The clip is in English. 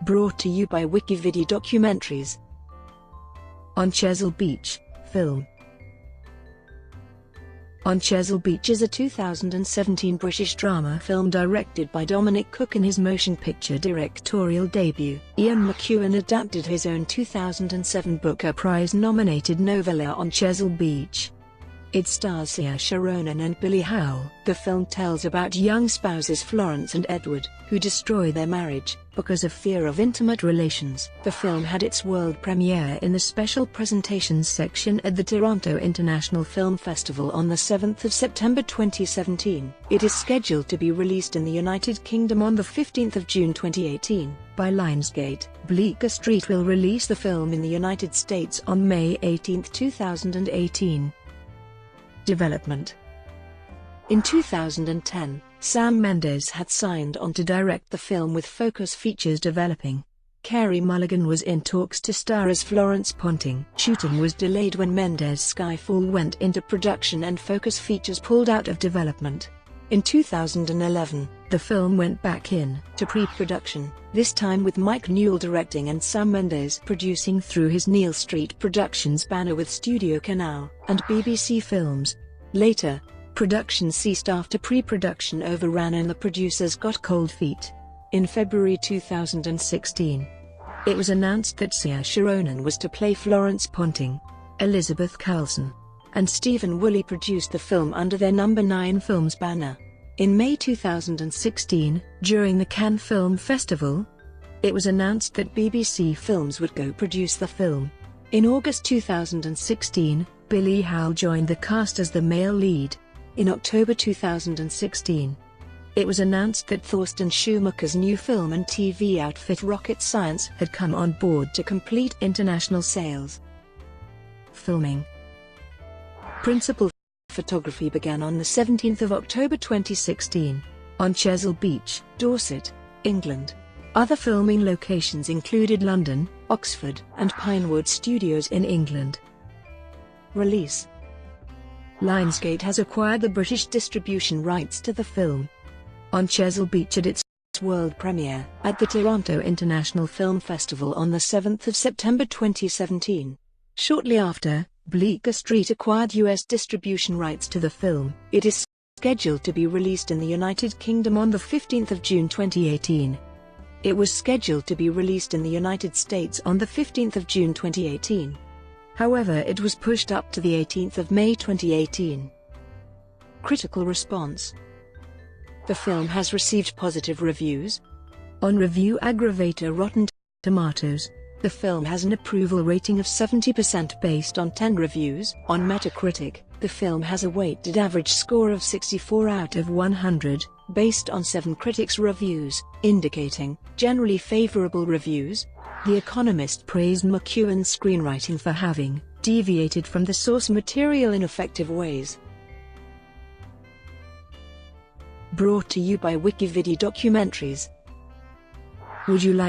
Brought to you by WikiVidi documentaries. On Chesil Beach, film. On Chesil Beach is a 2017 British drama film directed by Dominic Cooke in his motion picture directorial debut. Ian McEwan adapted his own 2007 Booker Prize-nominated novella On Chesil Beach. It stars Saoirse, Ronan and Howle. The film tells about young spouses Florence and Edward, who destroy their marriage because of fear of intimate relations. The film had its world premiere in the Special Presentations section at the Toronto International Film Festival on the 7th of September 2017. It is scheduled to be released in the United Kingdom on the 15th of June 2018 by Lionsgate. Bleecker Street will release the film in the United States on May 18, 2018. Development. In 2010, Sam Mendes had signed on to direct the film with Focus Features developing. Carey Mulligan was in talks to star as Florence Ponting. Shooting was delayed when Mendes' Skyfall went into production and Focus Features pulled out of development. In 2011, the film went back in to pre-production, this time with Mike Newell directing and Sam Mendes producing through his Neal Street Productions banner with Studio Canal and BBC Films. Later, production ceased after pre-production overran and the producers got cold feet. In February 2016, it was announced that Saoirse Ronan was to play Florence Ponting. Elizabeth Carlson and Stephen Woolley produced the film under their No. 9 Films banner. In May 2016, during the Cannes Film Festival, it was announced that BBC Films would co-produce the film. In August 2016, Billy Howle joined the cast as the male lead. In October 2016, it was announced that Thorsten Schumacher's new film and TV outfit Rocket Science had come on board to complete international sales. Filming. Principal photography began on the 17th of October 2016, on Chesil Beach, Dorset, England. Other filming locations included London, Oxford, and Pinewood Studios in England. Release. Lionsgate has acquired the British distribution rights to the film. On Chesil Beach had its world premiere at the Toronto International Film Festival on the 7th of September 2017. Shortly after, Bleecker Street acquired US distribution rights to the film. It is scheduled to be released in the United Kingdom on the 15th of June 2018. It was scheduled to be released in the United States on the 15th of June 2018. However, it was pushed up to the 18th of May 2018. Critical response. The film has received positive reviews. On review aggregator Rotten Tomatoes, the film has an approval rating of 70% based on 10 reviews. On Metacritic, the film has a weighted average score of 64 out of 100, based on 7 critics' reviews, indicating generally favorable reviews. The Economist praised McEwan's screenwriting for having deviated from the source material in effective ways. Brought to you by WikiVidi documentaries. Would you like